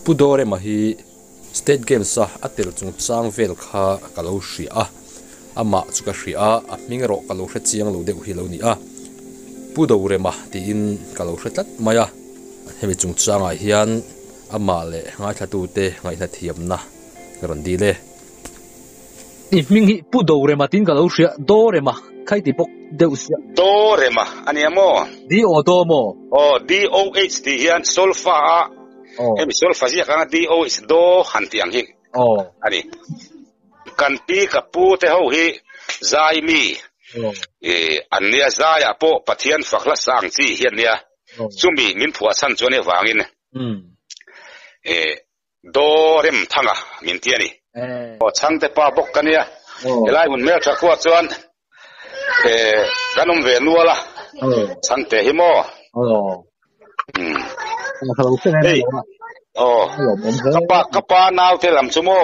pudore mahi state games a atil chung chang vel kha kalo hria ama chuka hria a mingero kalo hre chiang lo deuh hi lo ni a pudore ma ti in kalo hretlat maya hemi chung changa hian ama le ngai thatu te ngai na thiamna ron di le ming hi pudore ma tin kalo hria dore ma khai ti pok deuh sia dore ma ani amo di o do mo DOH ti hian solfa em solfa ji ka DOH do han tiang hi ani kan pi ka pu te ho hi zai mi ania zai apo pathian fakhla sang chi hian nia chumi min phua san chone wangin do rem thanga min tiani chang te pa bok kania elai mun mer tha kwa chuan ganum ve nuala chang te hi mo kapa naw te lam chumo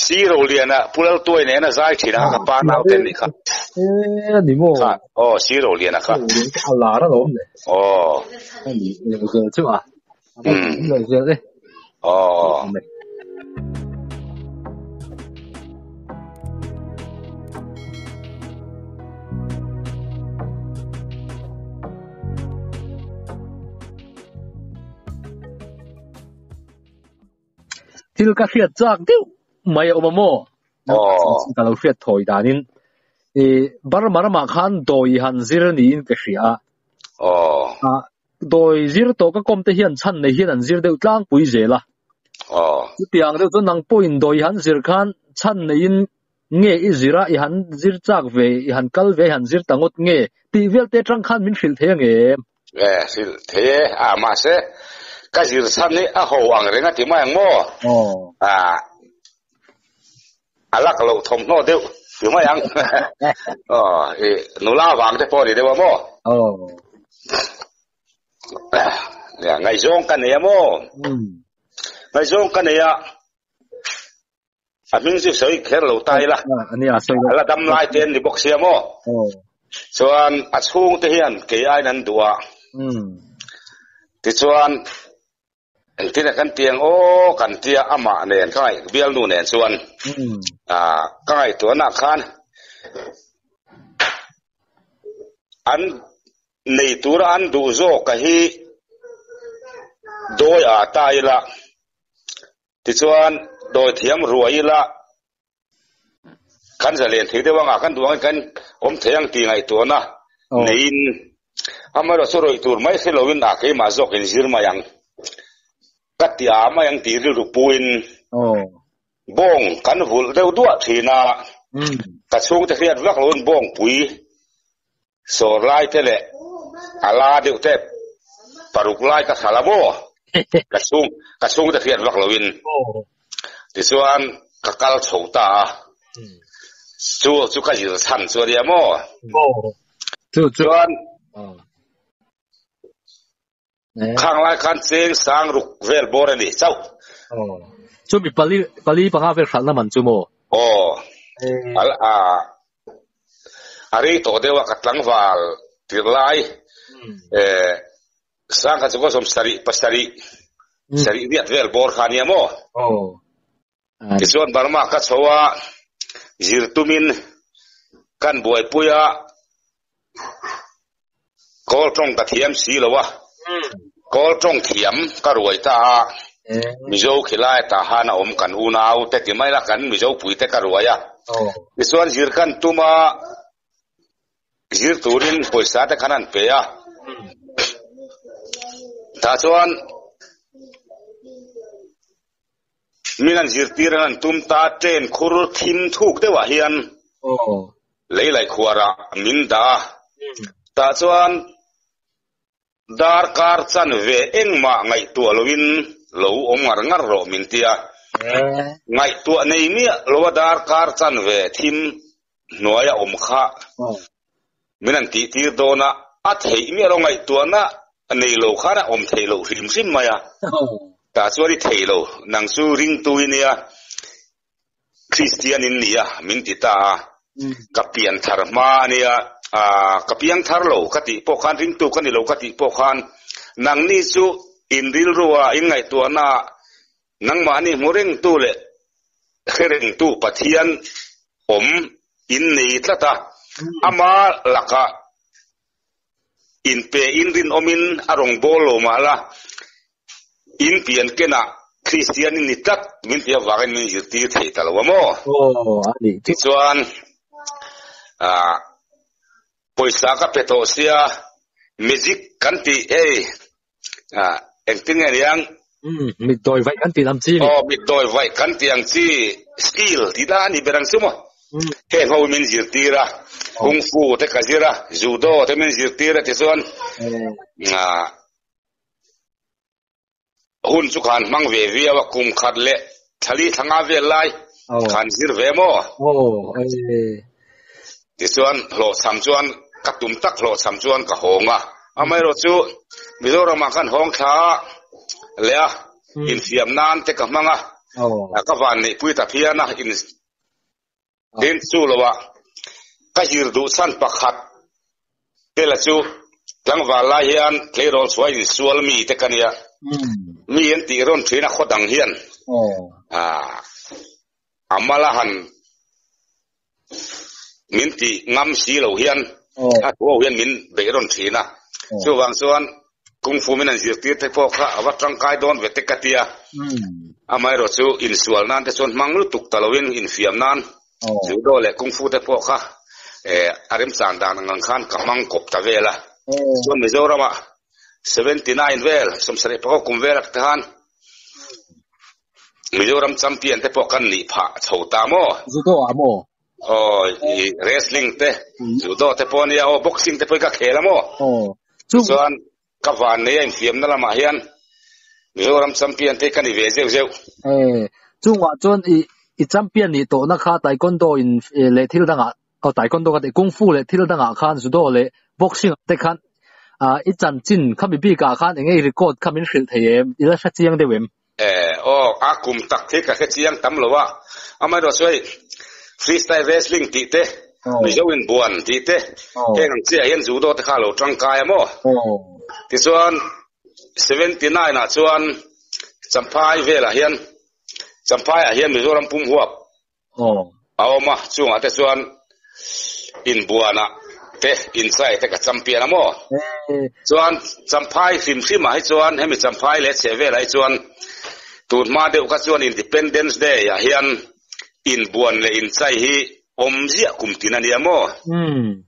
zero liana pulal toy ne na zai thina kapa naw te ni kha ni mo zero liana kha ala ra lo ne ni le ko chu a le je de til ka hriat chak deuh mai omamo ka lo hriat thoi danin barmarama khan doi han zir ni in ka hria doi zir to ka kom te hian chan nei hian an zir deuh tlang pui zela tiang deuh nang point doi han zir khan chan nei in nge i zira I han zir chak ve I han kal ve han zir tangot nge ti vel te tang khan min hril the nge sil the ma se ka zir san ni a ho ang renga ti ma ang mo alak lo thom no deu ti ma yang nula wang te po ni de mo ya ngai zong kan ya mo ngai zong kan ya a ming ju soi kher lo tai la ani a soi la dam lai ten ni bok sia mo chuan a chung te hian ke ai nan duwa ti chuan en tina kan tiang kan tia ama nen kai bial nu nen chuan kai to na khan an nei tura an du zo ka hi doi a tai la ti chuan doi thiam ruai la kan za len thei de wanga kan duang kan om theyang ti ngai to na nein amaro soroi tur mai khelowin a ke ma zok in zir mayang katia mayang ti ru puin bong kan vul deu dua thina ka chung te khiat vak lon bong pui so lai tele ala deu te paruk lai ka khalamo ka chung te khiat vak lowin ti chuan ka kal chhota chu ka jil chan chu dia mo chuan khang lai khan cheng sang ruk vel bor ani chau chu mi pali panga vel khalna man chu mo al ari to dewa katlang wal tirlai sang ka chu som pasari sari diat vel bor khania mo ti chuan barma ka chowa zirtumin kan buai puya kol tong ka thiam si lowa kol tong thiam ka ruai ta mizo khilai ta hana om kan unau te ti mai la kan mizo pui te ka ruaya ti chuan zir kan tuma zir turin poisa te khanan pe ya ta chuan minan zir tiran tum ta ten khur thim thuk te wa hian leilai khuara min da ta chuan dar kar chan ve engma ngai tu alwin lo omar ngar ro min tia ngai tu nei mi lo dar kar chan ve thim noya om kha minan ti tir dona a thei mi ro ngai tu na nei lo khara om thei lo hrim sim maya ta chuari thei lo nang su ring tu inia Christian in nia min ti ta kapian thar ma nia kapiang thar lo kati po khan ring tu kan lo kati po khan nang ni chu in ril ruwa in ngai tu na nang mani muring tu le khereng tu pathian in nei tlata ama laka in pe in rin omin arong bolo mala in pian kena Christian ni tak min pia wagen min jirti thei talwa mo ani chuan poisa ka petosia magic kanti acting yang mit doi vai kanti lam chi mit doi vai kanti ang chi skill tida ni berang sumo he ho min jirti ra kung fu te kazira judo te min jirti ra te chuan hun chu khan mang ve vi wa kum khat le thali thanga ve lai khan zir ve mo ti chuan lo sam chuan ka tum tak lo sam chuan ka honga amai ro chu mizoram ma kan hong tha le in siam nan te ka manga ka van ni pui ta phiana in den chu lo wa ka hir du san pakhat te la chu tlangwa la hian tleirol swai sual mi te kania mi en ti ron thina khodang hian amala han min ti ngam si lo hian o hian min be ron thina chu wang chuan kung fu min an zir ti te pok kha awa tangkai don ve te katia amai ro chu in sual nan te chon manglu tuk talowin in fiam nan judo le kung fu te pok kha arim san dan ngang khan kamang kop ta vela chon mizorama 79 vel som sare pa kum vel tan Mizoram champion te pokan ni pha chhota mo judo amo wrestling te judo te ponia boxing te poika khela mo chuan ka van ne in fiam na lama hian Mizoram champion te kan ve zeu zeu chungwa chon i champion ni to na kha taekwondo in le thil danga taekwondo ka te kung fu le thil danga khan judo le boxing te khan chan chin khami bi ka khan engei record khamin khil theyem ila sa chiang de wem akum tak the ka khe chiang tam lowa amai ro soi freestyle wrestling ti te mizoin buan ti te heng chi hian judo te kha lo tangkai mo ti chuan 79 na chuan champai vela hian champai a hian mizoram pum huap awma chunga te chuan in buana te inside te ka champion amo chuan champai sim hai chuan hemi champai le cheve lai chuan tur ma de ka chuan Independence Day ya hian in buan le in chai hi omzia kumtina ni amo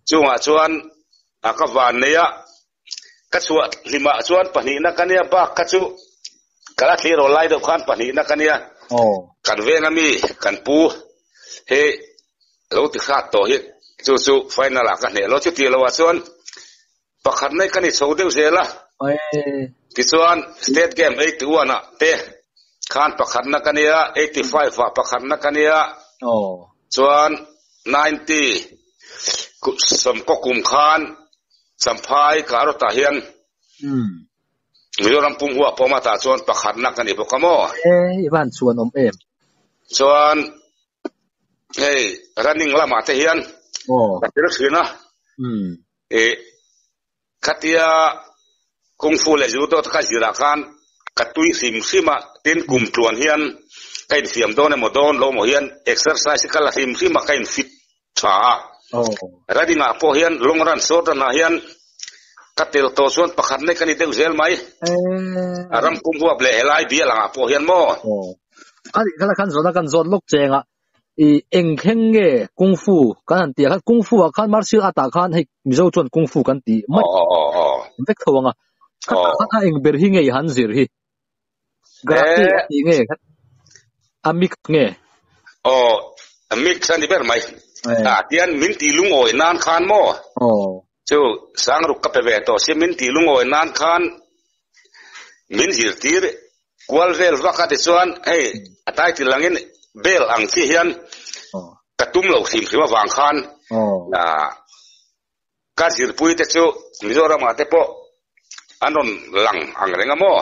chunga chuan akawan ne ya ka chuwa lima chuan pani na kania ba ka chu kala thiro lai do khan pani na kania kan ve na mi kan pu he lo ti khat to hi chu final ka ne lo chu ti lo wa chuan pakhat nei kani chodeu zela ti chuan state game 81 na te khan pakhat na kania 85 wa pakhat na kania chuan 90 som ko kum khan samphai karo ta hian Mizoram pum huwa poma ta chuan pakhat na kani pokamo iban chuan em chuan running lama te hian katir khina katia kung fu le judo ta jira khan katui sim tin kum tuan hian kain fiam don mo don lo mo hian exercise kala sim kain fit tha radinga po hian long run short na hian katil to chuan pakhat nei kani deu zel mai aram kum hu ble helai bia langa po hian mo ani kala khan zona kan zon lok chenga i engkheng nge kung fu kan tia khan kung fu khan martial art khan hei mizo chon kung fu kan ti mai vek thawanga kha eng ber hi nge han zir hi grati nge amik nge amik san di ber mai tian min ti lung oi nan khan mo chu sang ruk ka pe ve to si min ti lung oi nan khan min zir tir kwal vel vaka de chuan atai ti langin bel ang chi hian katum lo sim khima wang khan ka zir pui te chu Mizoram ate po anon lang ang renga mo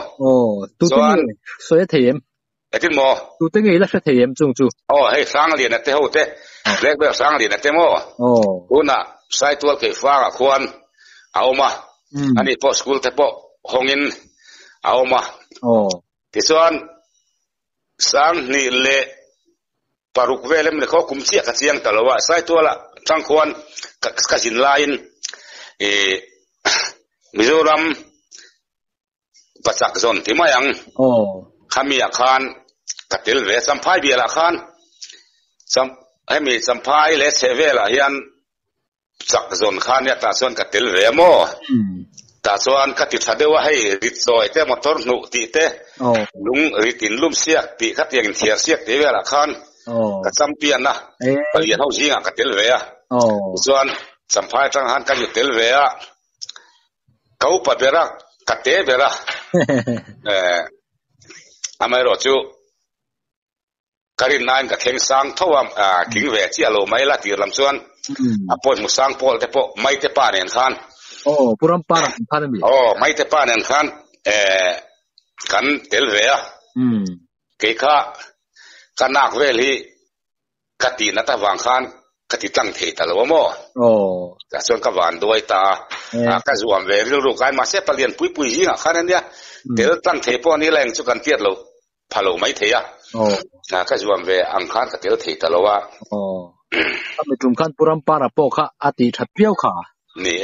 tu chuan soe theyem etin mo tu te nge la theyem chung chu hei sang lian ate ho te black belt sang lian ate mo una sai tual ke fa khwan auma ani po school te po hongin เอามาที่ส่วนสังนี่เละปารุกเวลมเลยเขาคุมเสียกเสียงตลอดว่าใส่ตัวละทั้งคนกับสินลายมิโซรัมปัจจักซนที่มายังขามีอาคารกัดเตลเวสัมภายเบียร์อาคารให้มีสัมภายเลสเซเวลเฮียนจักซนคานเนี่ยตาส่วนกัดเตลเวโมตาส่วนกัดติดทัดเดว่าให้ริดซอยเตมอตอร์นุติเตลุงริดินลุ่มเสียติขัดยังเทียเสียติเวลอาคารกัดสัมเปียนนะเปลี่ยนเท่าจริงกัดเตลเวส่วนสัมภายทางหันกันอยู่เตลเวเขาปะเบรักกัดเตเบรักอเมริจูการินนายกับเข่งสังทว่ากิ่งเวทีอโลไม่ละตีลำส่วนปอยมุสังปอลแต่ปอไม่เตปาเนี่ยขันปุรัมปาร์ขันมีไม่เตปาเนี่ยขันกันเตลเวะเกี่ยข้ากันนักเวลีกัดตีนัตวางขันกัดตีตั้งเทตลอดมั้งแต่ส่วนกับวันด้วยตาก็รวมเวรลูกการมาเสียเปลี่ยนปุยยิงขันนั้นเนี่ยเดี๋ยวตั้งเทปอนี้แรงจุกันเตี้ยเราพาเราไม่เทียก็รวมเวอังคารก็เดี๋ยวเทตลอดว่าถ้าไม่ตรงกันปุรัมปาร์ปอกค่ะอดีตทัดเปี้ยวค่ะนี่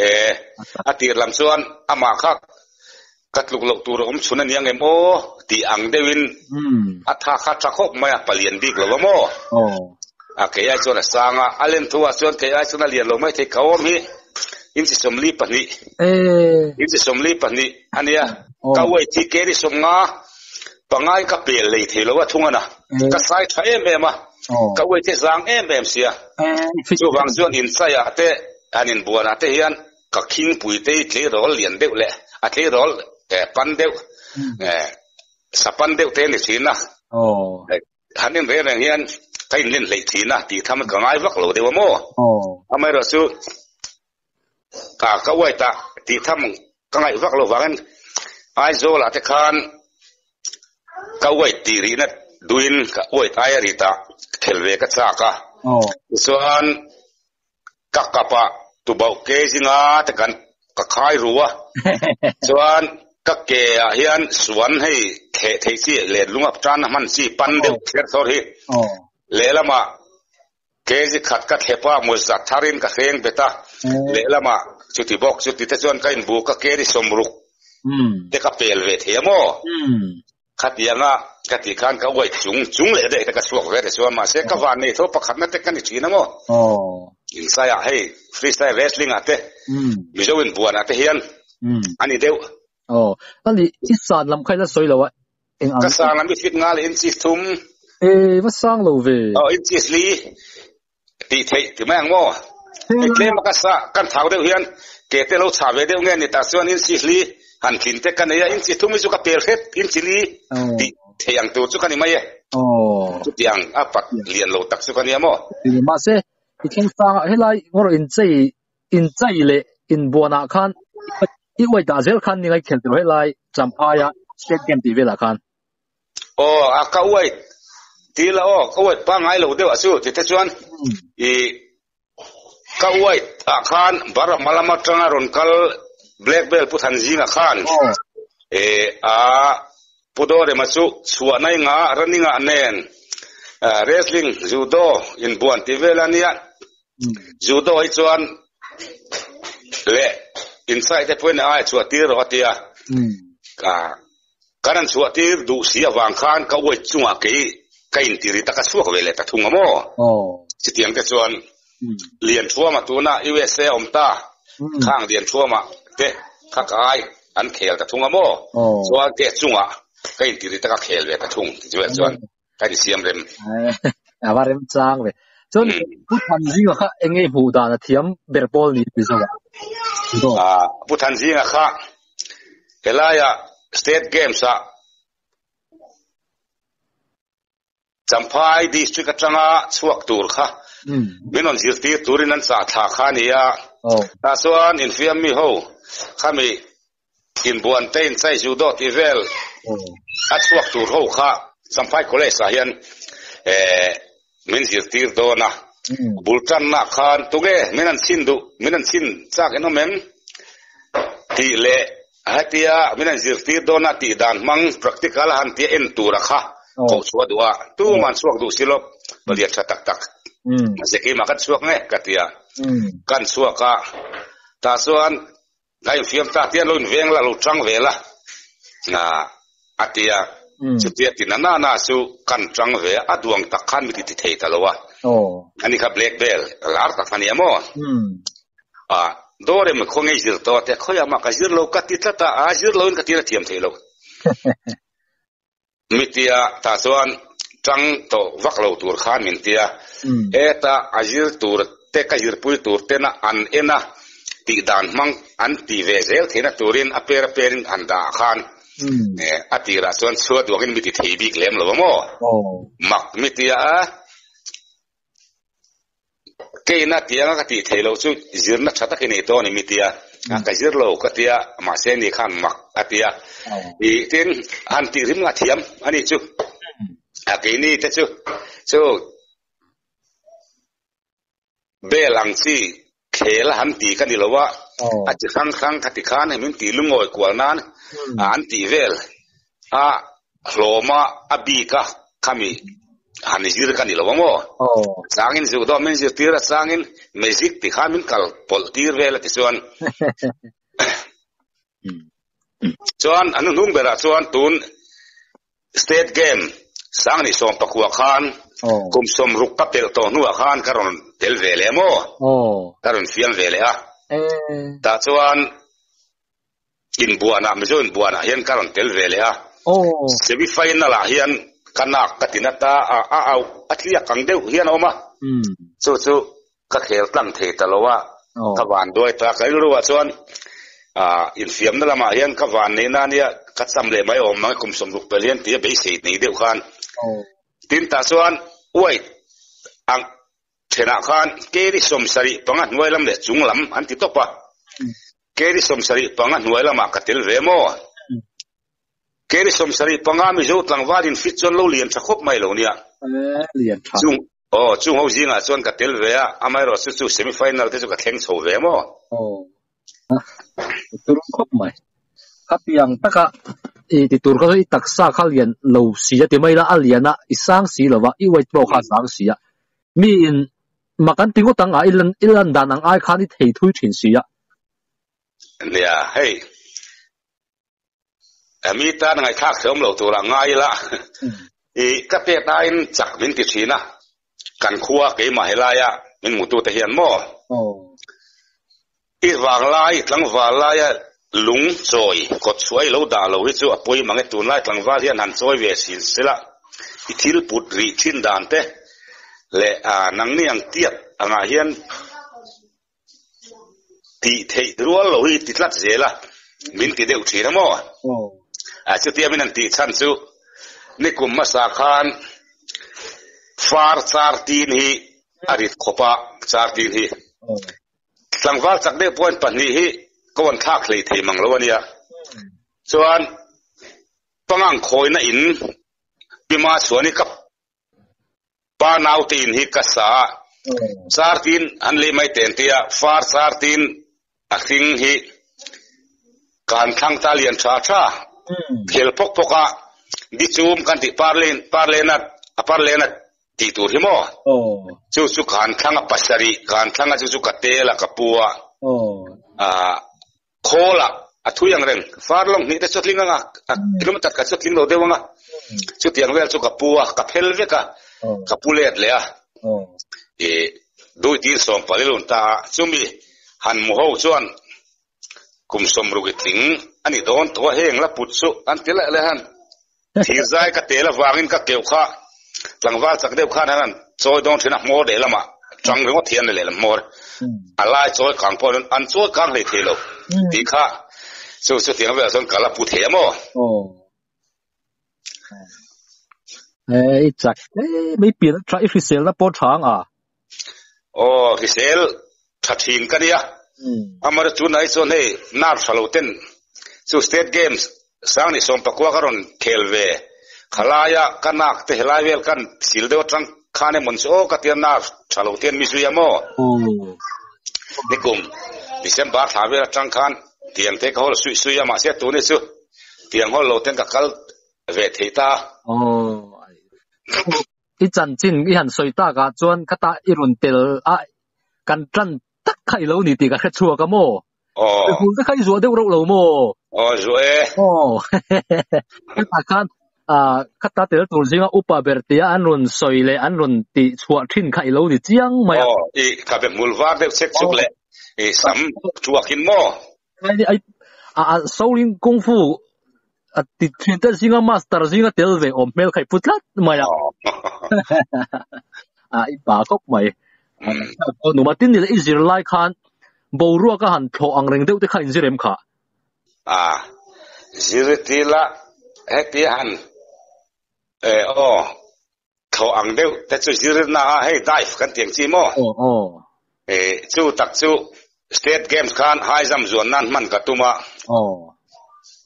อดีตลำส่วนอามาค่ะกัดลูกตัวเราชุนนั่นยังไงโมตีอังเดวินอัฐาคัดชักคบมาเปลี่ยนบิ๊กเราโมเกี่ยส่วนสางอันเล่นทัวส่วนเกี่ยส่วนเรียนเราไม่เทเขามีอินสิสมลีปนี่อินสิสมลีปนี่อันเนี้ยก็ไว้ที่เกลิสมงาปังไงก็เปลี่ยนเลยทีเราว่าทุ่งนะก็ใส่ไทยเอ็มมาก็ไว้ที่สางเอ็มเสียส่วนบางส่วนอินไซอาเตอันอินบัวนะเตยันก็คิงปุยเตยเทโรลเลียนเดวเละอัเทโรลปันเดวสปันเดวเทนิสินะฮันนี่เรื่องเฮียนใครเล่นเลยทีนะที่ทำก็ง่ายวักโลเดวโมอเมริสูก็ไว้ตาที่ทำก็ง่ายวักโลว่ากันไอโซลาเทคานก็ไว้ตีรีนัดดูอินก็ไว้ตายริตาเทลเวกัสากะส่วนกักกะปะตุบเอาเกจิงาตะกันก็ขายรัวส่วนก็เกยเฮียนสวนให้เทซี่เล่นลุงอับจานมันสีปันเดียวเทียร์โซฮีเล่ละมาเกจิขัดก็เทปะมุสัตทารินก็เข่งเบต้าเล่ละมาจุดที่บอกจุดที่ตะชวนกันบุกก็เกจิสมรุกเด็กก็เปลเวทีโมขัดยังอ่ะขัดที่ขันก็ไว้จุงเลยเด็กแต่ก็สวกเวทีส่วนมาเสกก็วันนี้ทุบประคับนั่นแต่กันอีกทีนะโมอินไซด์ให้ฟรีสไตล์เรสลิงอ่ะเต้มิโจวินบัวนะเต้เฮียนอันนี้เดียวอันนี้ที่สารลำใครจะสวยแล้ววะก็สารลำมีฟิตงานอินซิสทุ่มว่าสร้างเราเว้ยอินซิสลีตีเทที่แม่งโม่เคลมก็สร้างกันเท่าเดียวเฮียนเกตเราชาเวเดียวเงี้ยนี่แต่ส่วนอินซิสลีหันขินเตกันเนี่ยอินซิสทุ่มมีสุขเปรี้ยวเฮ็ดอินซิลีตีเทียงตัวสุขนี่ไม่เย่ทุกอย่างปักเรียนเราตักสุขนี่โม่มาเซ่ที่แข่งสร้างให้ไล่ว่าอินใจเลยอินบัวนาคันอีไว้ตาเซลคันนี่ไงเขียนตัวให้ไล่จำพายะสเตทเกมตีเวลาคันก็ไว้ทีละก็ไว้ปังไงเราเดี๋ยวสู้ที่ที่ชวนก็ไว้อาคารบาร์มาลามาตรานารอนคัลแบล็กเบลพุทธันจีอาคารพุทโธเรมาสู้ส่วนไหนงารันนิงาเนนเรสลิงจูโดอินบัวตีเวลานี้จูโดไอชวนเละอินไซต์เพื่อนไอ้ชัวตีรอตีการนั้นชัวตีดูเสียวางคานก็ไว้จังหวะกี่อินตีริตาก็ชัวก็เวลาทุ่งโม่จิตยังแต่ส่วนเรียนชัวมาตัวน่ะยูเอสเออมตาข้างเรียนชัวมาเตะข้างไอ้อันเขียวแต่ทุ่งโม่ชัวเตะจังหวะกี่อินตีริตาก็เขียวเวลาทุ่งจิตส่วนการเสียมเร็มว่าเร็มจังเว้ยจนพุทธันจีก็ค่ะเองไอ้ผู้ดานะเทียมเบอร์บอลนี่เป็นยังไงพุทธันจีก็ค่ะเฮลายาสเตทเกมส์จำพายดิสตริกจังหวะสวกตูร์ค่ะมินอนจิตตีตูรินันสาธาขานี่ตาส่วนอินฟิมมีหูข้ามีอินบัวนเต้นใส่จูโดทีเวลอัดสวกตูร์หูค่ะจำพายคนเลยสายันมินจิตตีโดนะบุลตันนักขันตุเกมินันสินดูมินันสินจากเอ็นอมเมนที่เละ hatia minan zirti dona ti dan mang practical han ti en tura kha ko chuwa duwa tu man suak du silop balia chatak tak zeki makat suak nge katia kan suaka ta suan lai fiam ta tian loin veng la lo chang vela na atia chutia tinana na su kan chang ve aduang takhan mi ti thei talowa ani kha black belt lar takhani amo dore me khongai zir to te khoya ma ka zir lo ka ti tata a zir lo in ka ti ra thiam thei lo mitia ta suan chang to vak lo tur khan min tia eta azir tur te ka zir pui tur te na an ena ti dan mang an ti ve zel thena turin aper perin anda khan atira suan suat wangin miti thei bik lem lo mo mak mitia keina tianga ka ti thei lo chu zirna chata ke nei to ni mitia ka zir lo ka tia ma se ni khan mak atia i tin an ti rim nga thiam ani chu a ke ni te chu belang si khela han ti ka ni lo wa a chi khang ka ti khan min ti lungoi kwal nan an ti vel a hloma abika kami han zir ka ni lo mo sangin zu do men zir tira sangin magic ti khamin kal pol tir vel ti suan chuan anu nung bera chuan tun state game sang ni som pakwa khan kum som ruk ka pel to nu khan karon tel vele mo karon fiam vele a ta chuan in buana me join buana hian karon tel vele a semi final a hian kanak katinata a atlia kangdeu hian oma chu ka khel tlam thei talowa ka wan doi ta kai ruwa chuan in fiam na lama hian ka wan ne na nia ka chamle mai om ma kum som ruk pelian ti be sei nei deu khan tin ta chuan oi ang thena khan keri som sari panga nuai lam le chung lam an ti topa keri som sari panga nuai lama ka tel ve mo keri som sari panga mi zo tlang walin fit chon lo lian chakhop mai lo nia lian tha chung ho zinga chon ka tel ve a amai ro chu semi final te chu ka thleng chho ve mo tur khop mai kapiang taka ti tur ka i taksa khalian lo sia ti mai la aliana isang si lawa i wait bo kha sang sia mi in makan tingo tang a ilan dan ang ai khani thei thui thin sia lia hey ami ta ngai thak thom lo tu la ngai la i ka pe ta in chak min ti thina kan khuwa ke ma helaya min mutu te hian mo i wang lai tlang wa lai lung choi kot chuai lo da lo hi chu apoi mangai tu lai tlang wa hian han choi ve sin sela i thil put ri thin dan te le nang niang tiat anga hian ti thei rual lo hi ti tlat zela min ti deu thina mo chu tia min an ti chan chu nikum masa khan far char tin hi arit khopa char tin hi tlangwal chakde point pani hi kon thak lei thei mang lo ania chuan pangang khoina in pima chuani kap pa nau tin hi ka sa char tin an le mai ten tia far char tin a thing hi kan thang ta lian tha khel pok poka di chum kan ti parlenat ti tur hi mo chu kan thang a pasari kan thang a chu katela kapua khola athuyang ren farlong ni te chotlinga kilometer ka chotling lo dewanga chu tiang vel chu kapua ka phel veka kapulet le a doi tin som palelun ta chumi han mu ho chuan kum som rugitling ani don to heng la putsu an tela le han thizai ka tela wangin ka keu kha tlangwal chakdeu khan han choi don thina mo de lama chang ro thian le lam mor alai choi kang pon an choi kang le thelo ti kha so tiang ve son kala pu the mo chak mai pin try fisel na po thang fisel thathin ka dia amar chu nai so nei nar saloten so state games sang ni som pakwa karon khelve khalaya kanak te helaivel kan sildeo tang khane monso ka tian na saloten mi suya mo nikum december thavel tang khan tiang te ka hol sui ama se tu ni su tiang hol lo ten ka kal ve thei ta i chan chin i han soi ta ka chuan khata i run tel a kan tran tak khai lo ni ti ka khet chua ka mo hu ka khai zo deuh ro lo mo zo e ta kan khata tel tur jinga upa bertia an run soi le an run ti chua thin khai lo ni chiang mai i ka be mulwa de sek chuk le e sam chua kin mo ai soling kung fu ti thin ta jinga master jinga tel ve om mel khai putlat maya i ba kok mai nu ma tin ni izir lai khan bo ruwa ka han tho ang reng deuh te kha in zirem kha ziritila heti han tho ang deuh te chu zirit na hei dive kan tiang chi mo chu tak chu state games khan hai jam zon nan man ka tuma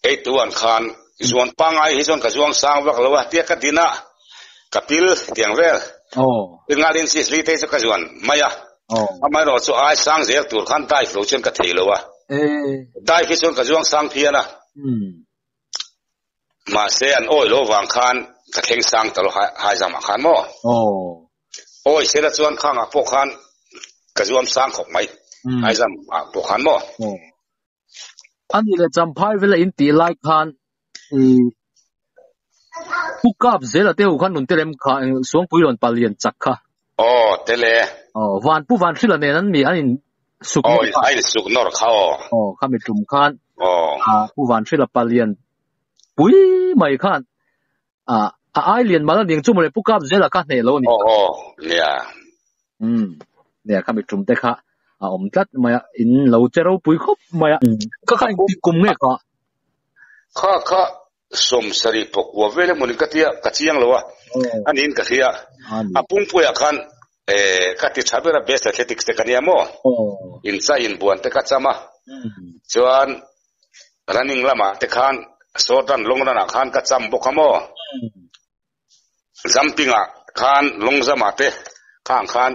ei tuan khan zon pangai hi zon ka zuang sang wak lawa tia ka dina kapil tiang vel ngalin si sli te chu ka zon maya amai ro chu ai sang zel tur khan dive lo chen ka theilowa dive hi zon ka zuang sang phiana ma se an oi lo wang khan ka theng sang talo hai jam khan mo oi se la chuan khang a po khan ka zuam sang khok mai hai jam a po khan mo ani le champhai vela in ti lai khan pukap zela te u khan nun terem kha song puilon palian chakha tele van pu van thila ne nan mi anin suk ai suk nor kha kami tum khan pu van thila palian pui mai khan ai lian mala ding chu mole pukap zela ka ne lo ni ne kami tum te kha om tlat maya in lo chero pui khop maya ka kha ti kum nge kha som sari pok wa vele mun ka tia ka chiang lo wa anin ka khia apung puya khan ka ti chabera best athletics te kania mo in sa in buan te ka chama chuan running lama te khan sotan longrana khan ka cham bokamo jumping a khan longjama te khan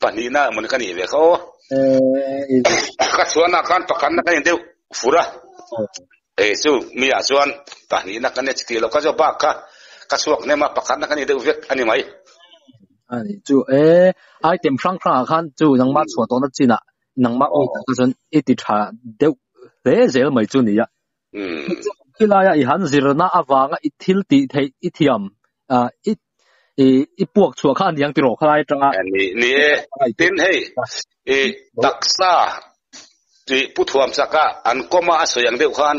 panina mun ka ni ve kho ka chuana khan pakhan na kan deu fura chu mi a chuan panina kan ne chiti lo ka jo ba ka suak ne ma pakhan na kan ni deu vek ani mai ani chu item sang khan chu nang ma chho to na china nang ma o ka chon iti tha deu le zel mai chu ni ya kilaya i han zirna awanga ithil ti thei ithiam i puak chua khan yang ti ro khalai tanga ni tin hei taksa ti puthuam chaka an koma asoyang deu khan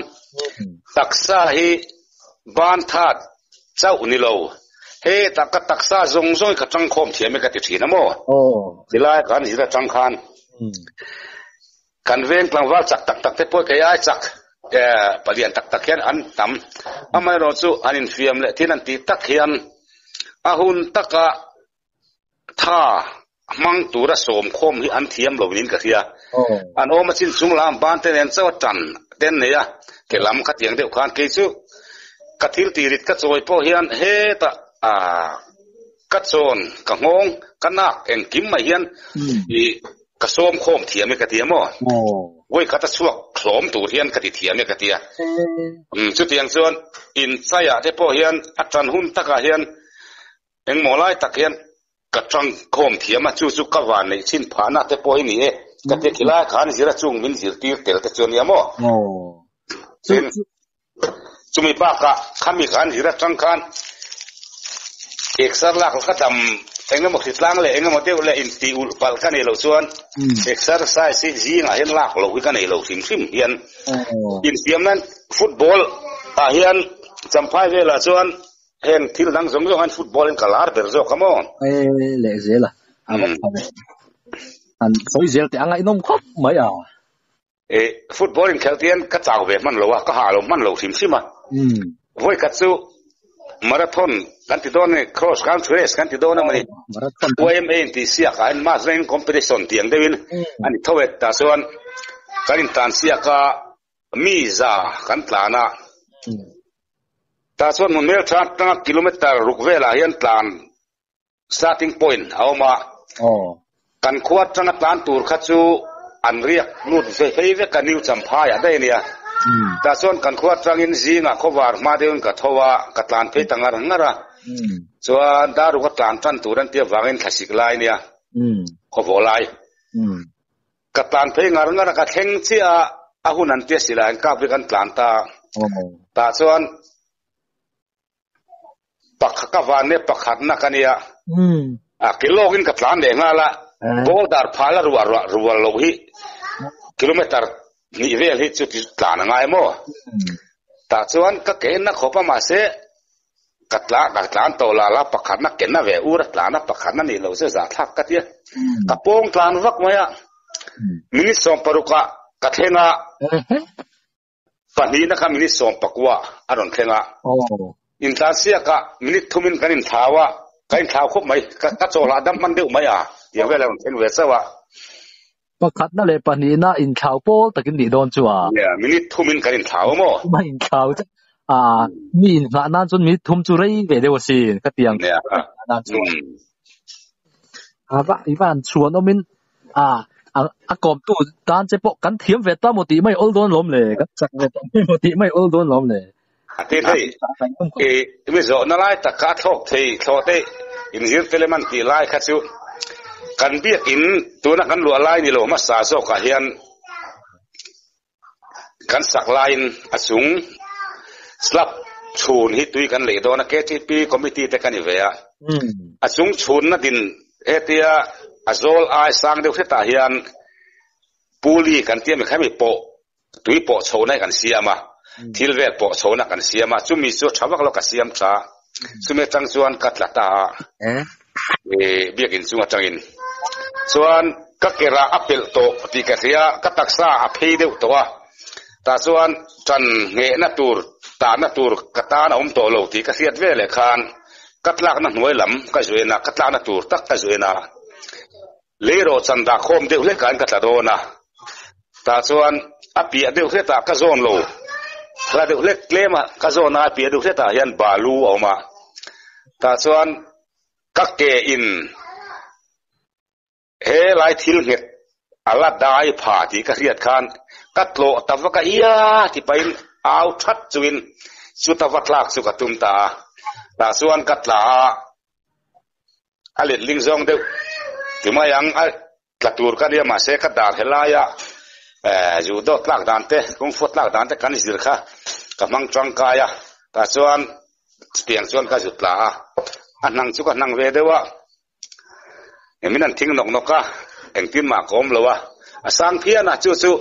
taksa hi ban that chau ni lo he taksa zong zong ka chang khom thiam ka ti thina mo dilai kan hira chang khan kan ven tlang wal chak tak te poi ka ai chak palian tak hian an tam amai ro chu anin fiam le thin an ti tak hian ahun taka tha mang tura som khom hi an thiam lo nin ka thia an oma chin chung lam ban ten en chaw tan ten ne ya ke lam kha tiang deuh khan ke chu ka thil ti rit ka choi po hian he ta ka chon ka ngong ka nak en kim mai hian i ka som khom thiam ka tiamo woi ka ta chuak khlom tur hian ka ti thiam ka tia chu tiang chuan in chaya te po hian atran hun taka hian eng molai tak hian ka tang khom thiama chu ka wan nei chin phana te poi ni ka te khila khan zira chung min zir tir tel te chon yamo chumi ba ka khami khan zira tang khan exer lak ka tam engamo khitlang le engamo te le in ti ul pal ka nei lo chuan exercise ji nga hian lak lo ka nei lo sim hian in tiam nan football hian champhai vela chuan hen thil dang zong zong han football in kalar ber zo come on le zela an soi zel te anga inom khop mai football in kheltian ka chaw ve man lo wa ka ha lo man lo sim sima voi ka chu marathon kan ti don cross country race kan ti don mani OMA ti sia ka an ma zen competition tiang dewin ani thowet ta chuan kan tan sia ka mi za kan tlana ta chuan mun mel tha ta kilometer rukvela hian tlan starting point awma kan khuat tanga plan tur kha chu อันเรียกนู่นเฮ้ยเวกันนิวจำพายอะไรเนี่ยแต่ส่วนกันขวดจังอินซีงะเขาว่ามาเดินกับทว่ากัตลานเพตังอะไรนั่นละส่วนดารุกัตลานทันตัวนั้นเทียบวางอินทัศน์ไลเนี่ยเขาบอกไลกัตลานเพงอะไรนั่นก็เฮงเสียอาหุนันเทียสิไลกับไปกันตลานตาแต่ส่วนปักขวานเนี่ยปักขัดนักกันเนี่ยกิโลกินกัตลานเด้งละโบดาร์พาลรัวโลหิกิโลเมตรนี่เวลที่จุดตลานง่ายมั้งแต่ส่วนก็เกณฑ์นักขบมาเสกัตลานโตลาลาปักขัดนักเกณฑ์นักเวอุรัตลานปักขัดนั่นนี่เราเสียจากทักกันเนี่ยกับโป่งตลานวักมาอ่ะมินิสอมปรุกะกัตเฮงะปัจจุบันนะครับมินิสอมปักว่าอารมณ์เฮงะอินทาเซียกะมินิทุมินกันอินทาวะกันทาวคบไหมกัตโจลาดัมมันเดียวไหมอ่ะอย่างเวลาเห็นเวสวะปักขัดนั่นเลยปัจจุบันอินทาวโป้ตะกินดีโดนจัวเนี่ยมินิทุมินกันอินทาวมั้งไม่อินทาวจ้ะมีอินทานั่นจนมิทุมจุเรย์เวเดวสิก็เตียงเนี่ยนั่นจวนว่าอีบ้านชวนเอามินกอบตู้ตานจะปกกันเทียมเวต้าโมติไม่โอลโดนล้มเลยก็จักเวต้าโมติไม่โอลโดนล้มเลยที่ไม่สนอะไรแต่การทอกที่โทษที่อินซิร์เตเลมันตีไล่ขัดสู้กันเบี้ยกินตัวนักกันลัวไล่นี่โลมาสาโซกะเฮียนกันสักไล่อสุงสลับชูนฮิตุยกันเลยโดนเกจิปีคอมมิตี้แต่กันอีเวียอสุงชูนนัดดินเอติยาอโซลไอสังเดียวที่ตาเฮียนปูลีกันเตี้ยไม่ใช่ไม่โปตุยโปโชนให้กันเสียมาทิลเวลโปโชนกันเสียมาจุมีสุดชาวบ้านเราก็เสียมซะสุเมจังส่วนกัตละตาเบียกินส่วนจังอินส่วนกักเกระอัปเปิลโตตีกเสียกัตักษาอภัยเดียวตัวแต่ส่วนจันเงนตูร์ตานตูร์กัตานอมโตโลตีกเสียเวลคานกัตลักนั่นหน่วยลำก็จวยนะกัตลานตูร์ตักก็จวยนะเลโรจันดาคมเดียวเล็กกันกัตละโดนะแต่ส่วนอภิเดียวเสียตากระโจนโลแล้วเดียวเล็กเล่มกระโจนอภิเดียวเสียตายันบาลูออกมาแต่ส่วนกักเกอินเฮไลทิลเห็ดอัลลาได้ผ่าที่กระเรียดคานกัดโลตะวกะอียาที่ไปเอาชัดจวินสุตวัตลักสุกตุมตาแต่ส่วนกัดลาอลิดลิงซองเดียวที่มายังกระตูร์กันเดียมาเสกดาร์เฮลายะจูดลักดานเตกุงฟุตลักดานเตกันสิลค่ะกับมังจังกายะแต่ส่วนเปียงส่วนก็จุดลาอันนั่งจุกนั่งเวเดวะเอ็มนั่นทิ้งนกนกะเอ็งทิ้งหมากอมเลยวะสังเพียนะจู่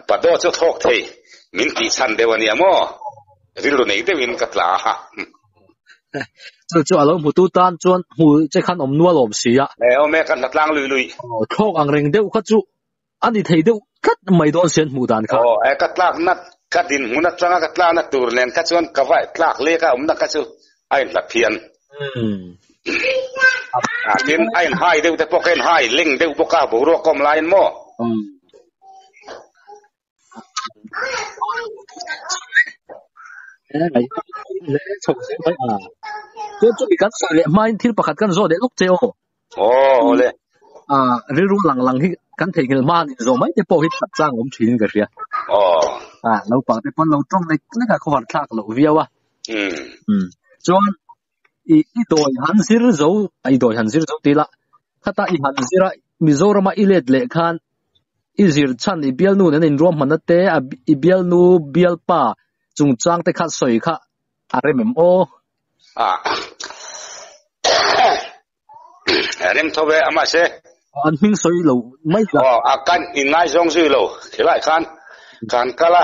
ปัดโดจุดทอกเทมินกีชันเดวันนี้มั้งริลุนี่เดวินกัตลาฮะจู่อารมณ์หูตูตันจวนหูจะขันอมนัวหลบเสียแล้วแม่กันตัดล่างลุยทอกอังเริงเดียวก็จู่อันนี้เทเดียวกัดไม่โดนเสียนหูดันครับกัดลากนัดกัดดินหูนัดจังกัดลากนัดตูร์เลนกัดจวนกวาดลากเล็กอะนัดกัดจู่ไอ้หลับเพียนดินไอ้หายเดียวแต่พวกเอ็นหายลิงเดียวพวกข้าบุรุษกรมลายมั้งไอ้เลยชกเสียไปจุดมีการใส่เลยไม่ที่ประกาศกันโซ่เด็กลูกเจ้าเลยเรื่องหลังที่กันเถียงมานี่โซ่ไม่ได้พอฮิตตัดจ้างผมทิ้งกันเสียเราฟังแต่พอเราต้องในนั่นก็ขวานคลากเราเวียวะจนอีโดยฮันซิร์โซ่อีโดยฮันซิร์โซ่ตีละถ้าตาอีฮันซิร์มิโซรามาอิเลดเล็กขันอีซิร์ชันอีเบียลนูนั่นอินรวมมันนั่นเตะอีเบียลนูเบียลป้าจุงจ้างแต่ขัดสวยค่ะอะไรเหมือนเรื่องทว่าอามาเสอันหิ้งสวยเราไม่ละอาการอินไงจงสวยเราที่ไรขันกะละ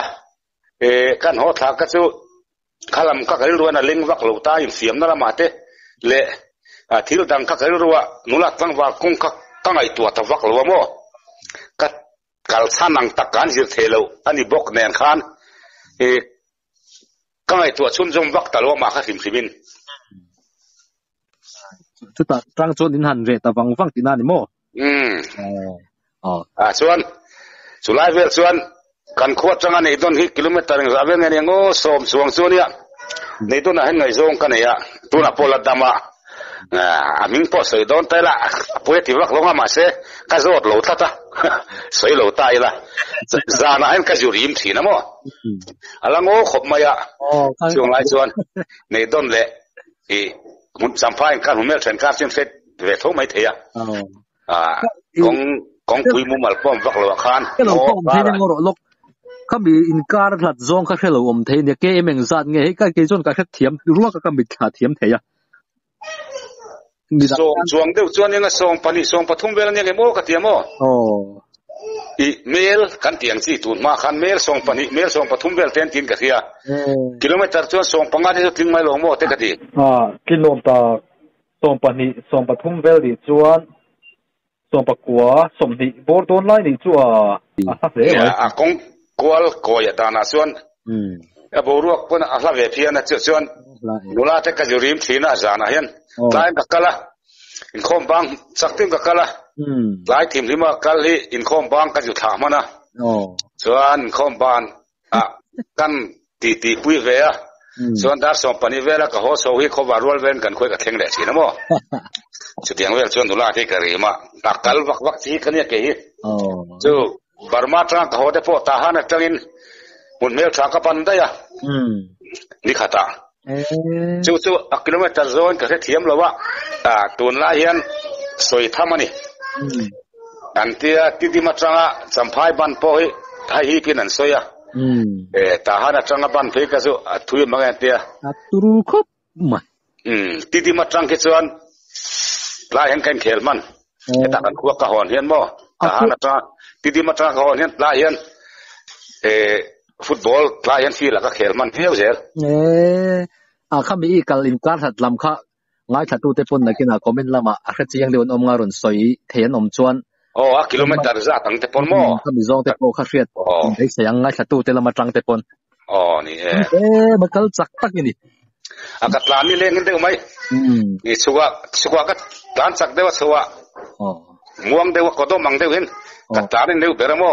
กันหัวทักก็สู้ขลังก็คือรัวนั่นเลี้ยงวักเราตายเสียมนั่นละมาเตะเละที่เราดังก็คือรัวนุลัดตั้งว่าคงก็ตั้งไอตัวตะวักเราโม่ก็กัลสันนังตะการจิตเทเราอันนี้บอกแนนขันก็ไอตัวชุ่มจมวักตะลวมาข้าสิมมินชุดตั้งโซนอินหันเรตฟังตีนานี่โม่ส่วนสุไลเวลส่วนกันขวดจังอันนี้ต้นฮิกิโลเมตรนึงจะเป็นไงเนี่ยโง่สมสวงส่วนเนี่ยในต้นนั้นไงส่งกันเนี่ยตัวน่ะพอละดามา mình bỏ sợi đón tay là bây thì vắc lông mà sẽ cái rốt lẩu ta sợi lẩu tay là ra là anh cái dù rim thì nó mà là ngô khop mày à chung lại chuan này đón lệ thì muốn làm phai cái hôm nay thành cái xem xét về thấu mấy thế con quý mua mal pom vắc lẩu khan cái lẩu pom thế nhưng ngô lộcเขามีอินการ์หลัดzongเขาเชื่อว่าเทียนเนี่ยเกมเองจัดไงก็เกจนก็แค่เทียมรู้ว่าก็มีขาเทียมเทียช่วงเดียวช่วงนี้ก็ส่งปนิส่งปฐุมเวลาเนี่ยก็โม่ก็เทียมโม่อีเมลกันเตียงสี่ตูนมาขันเมลส่งปนิเมลส่งปฐุมเวลเทียนตินก็เทียกิโลเมตรช่วงส่งปังงานที่ถึงไม่ลงโม่เท่ก็ดีกิโลเมตรส่งปนิส่งปฐุมเวลดีจวนส่งปะกัวส่งดีบอร์ดออนไลน์ดีจวนเนี่ยกงกัวก็อย่าดานาส่วนบรูกปุ่นอาลาเวพีนะส่วนดูแลแต่ก็อยู่ริมที่น่าจานะเห็นหลายกักละอินคอมบังสักทีกักละหลายทีมที่มากัลลีอินคอมบังก็อยู่ถามนะส่วนคอมบังกันตีปุยเวียส่วนดาร์ส่งปนิเวลก็หัวโซ่ที่เขาบารัวเวนกันคุยกับเทงเดชินะมั้งสุดที่เวลส่วนดูแลที่กะรีมากักลวักที่กันเนี่ยเกี่ยจู่บาร์มาตรังก็หัวเดพอตาหันจังอินมุนเมลทางกับปันได้อะนี่ขาตาจู่กิโลเมตรโซนก็เทียมแล้วว่าตัวน่าเห็นสวยทำมันนี่อันที่ที่มาตรังสัมภาระบันพอให้กินนั่นสวยอ่ะตาหันตรังบันเพก็จู่ทุยมังเงินเตียตุรุคบมันที่มาตรังคิดส่วนลายเห็นกันเขียนมันแต่กันขั้วกระหอนเห็นบ่ตาหันตรังที่มาตรังกระหอนเห็นลายเห็นฟุตบอลลายเห็นฟีแล้วก็เขียนมันเที่ยวเสียข้ามีอีกการอินการ์สัตว์ลำข้าง่ายถัดตู้เตปนนักกินคอมเมนต์ละมาอาจจะยังเดินอมงารุนสวยเทียนอมจวนกิโลเมตรจะตั้งเตปนมั้งข้ามีซองเตปนข้าเสียดได้เสียงง่ายถัดตู้เตละมาจังเตปนนี่มันก็จักตักนี่กัดลานนี่เล่นกันได้ไหมนี่ชัวกัดลานสักเดียวชัวม่วงเดียวก็ต้องมังเดียวเห็นกัดลานนี่เดียวเบรม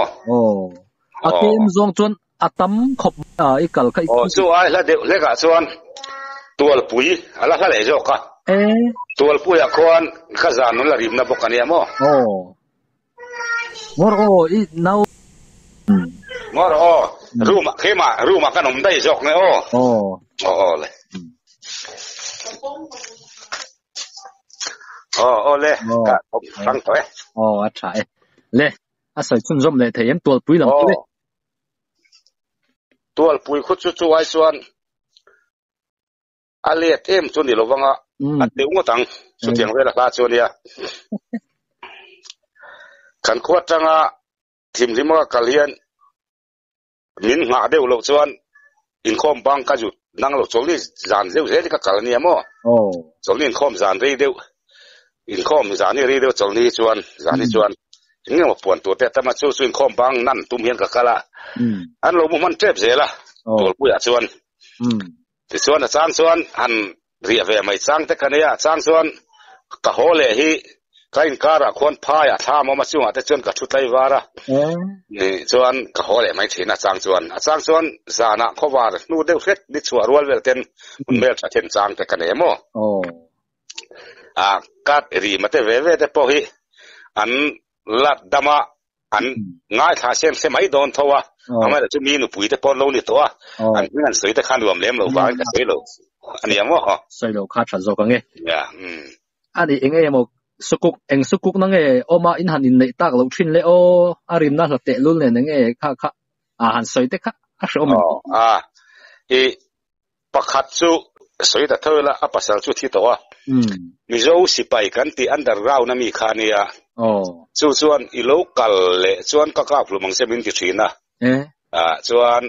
เกมซองจวนตั้มขบอีกก็ชัวแล้วเดี๋ยวเล็กชวนตัวปุ๋ยอะไรก็เลยจอกตัวปุ๋ยคนข้าจานุลริมนับกันเนี่ยมั้งมรอีน่ามรรู้มาเข้ามารู้มาขนมได้จอกเนี่ยเลยเลยฟังตัวใช่เลยอาศัยชุนจมเลยเทียมตัวปุ๋ยลำเลยตัวปุ๋ยคุดช่วยส่วนอาเลียเต็มส่วนนี้เราว่าอันเดียวก็ตั้งสุดที่เวลาส่วนนี้ขันขวดจังทีมที่มันกัลเลียนมินหาเดียวเราส่วนอินคอมบังก็จุดนั่งเราส่วนนี้จานเดียวเสร็จก็กัลเนียมั้งส่วนนี้อินคอมจานเดียวอินคอมจานนี้เดียวส่วนนี้ส่วนจานนี้ส่วนนี่มาปวนตัวแต่มาช่วยอินคอมบังนั่นตุ้มเห็นกับกะละอันเรามันเจ็บเสียละตัวผู้ใหญ่ส่วนที่ส่วนสร้างส่วนอันเรียกว่าไม่สร้างแต่กันเนี่ยสร้างส่วนกะโหเลยฮีใครการะคนพายท่ามาช่วยแต่จนกับชุดไทยวาระนี่ส่วนกะโหเลยไม่ถึงนะสร้างส่วนสานะเขาว่านู่นเดือดเฟ็ดดิชัวรัวเวลเทนมันเมื่อจะเทนสร้างแต่กันเนี่ยมั้งกัดรีมาแต่เว่แต่พอฮีอันลัดดมาอันง่ายท่าเช่นไม่โดนทัวทำไมเราจะมีหนูปุ๋ยแต่พอเราเนี่ยตัวอันนั้นสวยแต่ขันรวมเลี้ยงเราบ้านก็สวยเราอันนี้มั้งสวยเราขาดฉันโซกังเงอันนี้เองมั้งสุกุกนั่งเงออมาอินหันอินเลยตากเราชินเลยอาริมน่าจะเตะลุ่นเลยนั่งเงค่ะหันสวยแต่ค่ะชอบมั้งประคัดจู่สวยแต่เธอละอัปสรจู่ที่ตัวมิโซสิไปกันที่อันเดอร์เรานะมีคานียส่วนอีโลกัลเล่ส่วนก็กลับลงมังเซมินที่ชีนะส่วน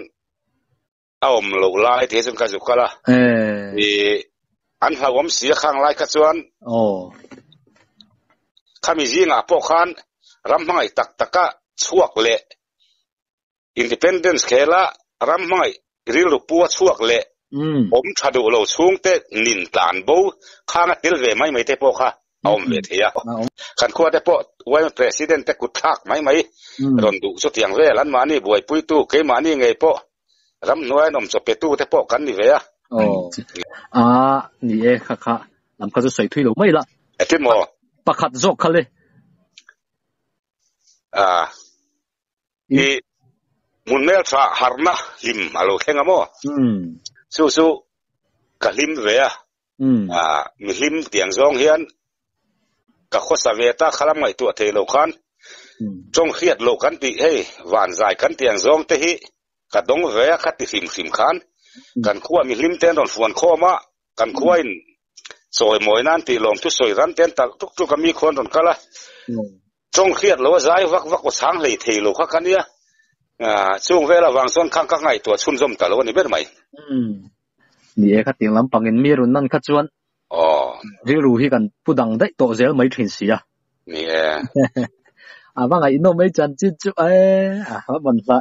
เอามโลไลที่ส่วนกันสุขละอันหาวมเสียข้างไลก็ส่วนข้ามีจีน่ะพวกขันรำไม่ตักกะช่วงเล่อินดิเพนเดนซ์เคละรำไม่ริลปัวช่วงเล่ผมชาดูเราช่วงเตนินตานบูข้างติลเวไม่เตพวกข้าเอาเวทีอ่ะขันขวดเตพวกไว้ประธานเตกุทักไม่รอนดูสุดอย่างเวลันมานี่บวยปุยตู้เกมานี่ไงพวกรำน้อยนมสเปตู้เตพวกกันนี่เวียนี่ค่ะ làm cái sợi thủy lâu mấy là thế mà bạc hạt dọc khale thì muốn mel tra harna lim alo khen amo su cả lim về mi lim tiếng zong hiền cả khó sa về ta khám ngày tuổi thế lâu khăn trong khiết lâu khăn thì hey vạn dài khăn tiếng zong thế hi cả đông về khát thì phim khănกันขั้วมีลิมเต้นตอนฝนข้อมากันขั้วอินสวยมวยนั่นตีลมทุกสวยรันเต้นตักทุกก็มีคนตอนกันละจงเครียดแล้วใจวักก็ช้างเลยทีลูกเขากันเนี่ยช่วงเวลาวางส่วนข้างไงตัวชุ่มจมแต่ละวันนี้เป็นไหมนี่เองครับเตียงลำปังเงินมีรุ่นนั่นขัดชวนที่รู้ที่กันผู้ดังได้โตเสียไม่ถึงเสียนี่ว่าไงอินโนไม่จันจิจุว่าบนฟ้า